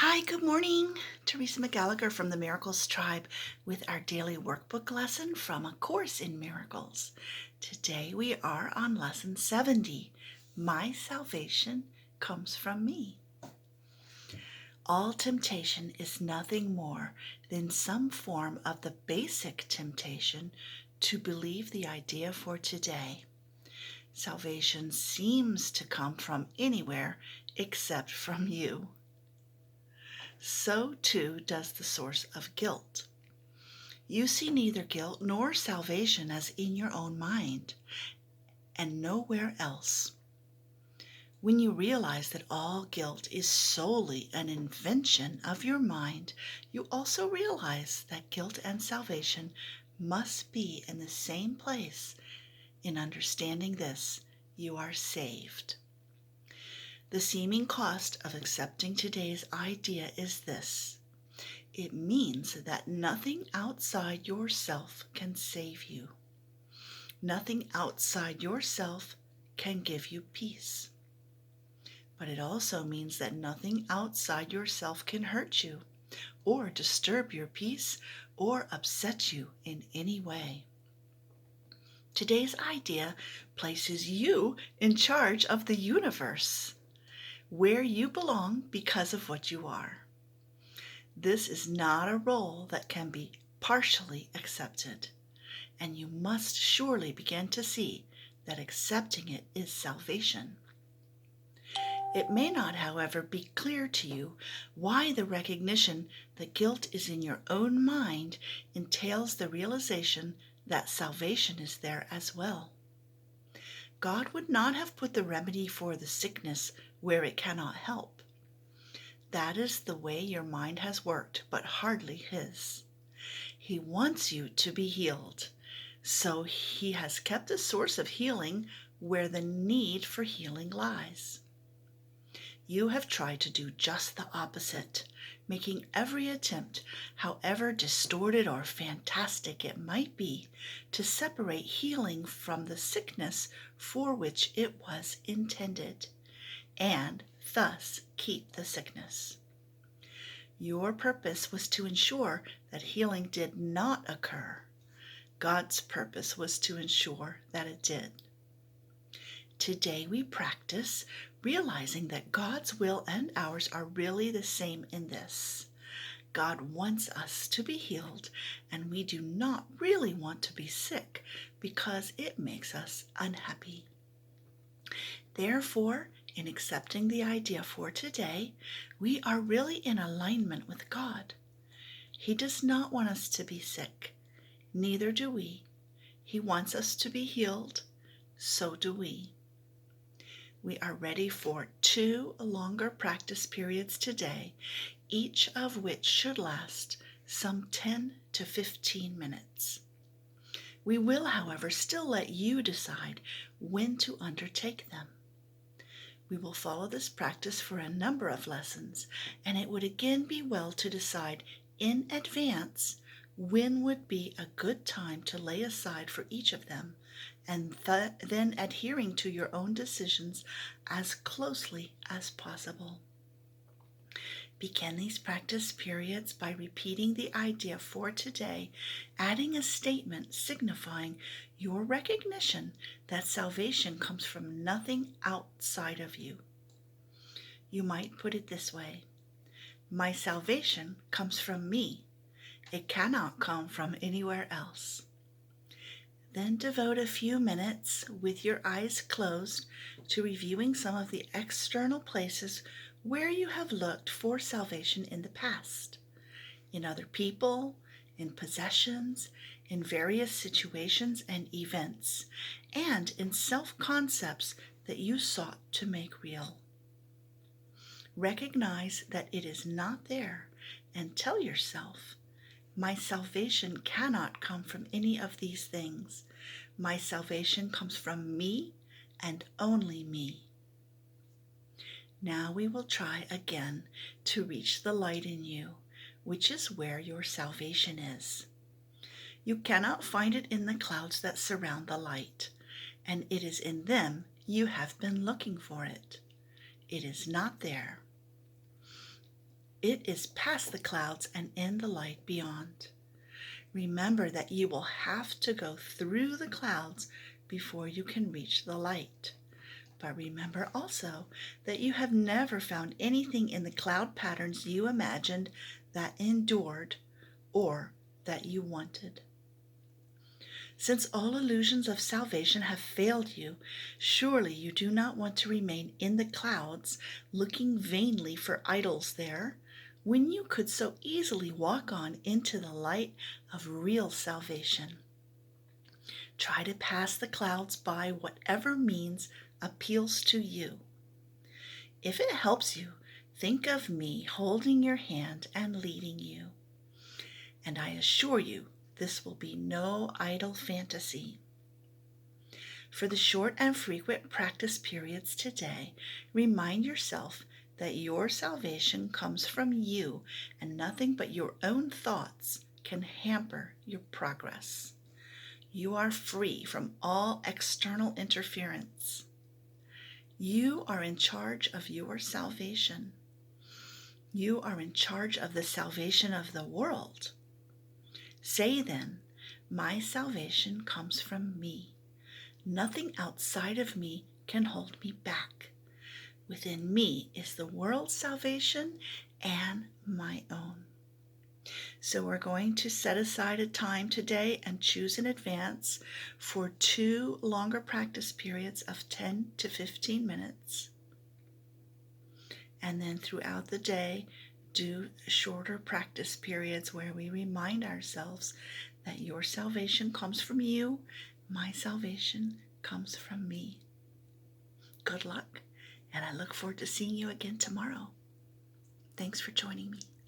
Hi, good morning. Teresa McGallagher from the Miracles Tribe with our daily workbook lesson from A Course in Miracles. Today we are on lesson 70. My salvation comes from me. All temptation is nothing more than some form of the basic temptation to believe the idea for today. Salvation seems to come from anywhere except from you. So too does the source of guilt. You see neither guilt nor salvation as in your own mind, and nowhere else. When you realize that all guilt is solely an invention of your mind, you also realize that guilt and salvation must be in the same place. In understanding this, you are saved. The seeming cost of accepting today's idea is this. It means that nothing outside yourself can save you. Nothing outside yourself can give you peace. But it also means that nothing outside yourself can hurt you, or disturb your peace, or upset you in any way. Today's idea places you in charge of the universe, where you belong because of what you are. This is not a role that can be partially accepted, and you must surely begin to see that accepting it is salvation. It may not, however, be clear to you why the recognition that guilt is in your own mind entails the realization that salvation is there as well. God would not have put the remedy for the sickness where it cannot help. That is the way your mind has worked, but hardly His. He wants you to be healed, so He has kept the source of healing where the need for healing lies. You have tried to do just the opposite, making every attempt, however distorted or fantastic it might be, to separate healing from the sickness for which it was intended, and thus keep the sickness. Your purpose was to ensure that healing did not occur. God's purpose was to ensure that it did. Today we practice realizing that God's will and ours are really the same in this. God wants us to be healed, and we do not really want to be sick because it makes us unhappy. Therefore, in accepting the idea for today, we are really in alignment with God. He does not want us to be sick. Neither do we. He wants us to be healed. So do we. We are ready for 2 longer practice periods today, each of which should last some 10 to 15 minutes. We will, however, still let you decide when to undertake them. We will follow this practice for a number of lessons, and it would again be well to decide in advance when would be a good time to lay aside for each of them, and then adhering to your own decisions as closely as possible. Begin these practice periods by repeating the idea for today, adding a statement signifying your recognition that salvation comes from nothing outside of you. You might put it this way: my salvation comes from me. It cannot come from anywhere else. Then devote a few minutes with your eyes closed to reviewing some of the external places where you have looked for salvation in the past, in other people, in possessions, in various situations and events, and in self-concepts that you sought to make real. Recognize that it is not there and tell yourself, my salvation cannot come from any of these things. My salvation comes from me and only me. Now we will try again to reach the light in you, which is where your salvation is. You cannot find it in the clouds that surround the light, and it is in them you have been looking for it. It is not there. It is past the clouds and in the light beyond. Remember that you will have to go through the clouds before you can reach the light. But remember also that you have never found anything in the cloud patterns you imagined that endured or that you wanted. Since all illusions of salvation have failed you, surely you do not want to remain in the clouds looking vainly for idols there, when you could so easily walk on into the light of real salvation. Try to pass the clouds by whatever means appeals to you. If it helps you, think of me holding your hand and leading you. And I assure you, this will be no idle fantasy. For the short and frequent practice periods today, remind yourself that your salvation comes from you, and nothing but your own thoughts can hamper your progress. You are free from all external interference. You are in charge of your salvation. You are in charge of the salvation of the world. Say then, my salvation comes from me. Nothing outside of me can hold me back. Within me is the world's salvation and my own. So we're going to set aside a time today and choose in advance for 2 longer practice periods of 10 to 15 minutes. And then throughout the day, do shorter practice periods where we remind ourselves that your salvation comes from you, my salvation comes from me. Good luck, and I look forward to seeing you again tomorrow. Thanks for joining me.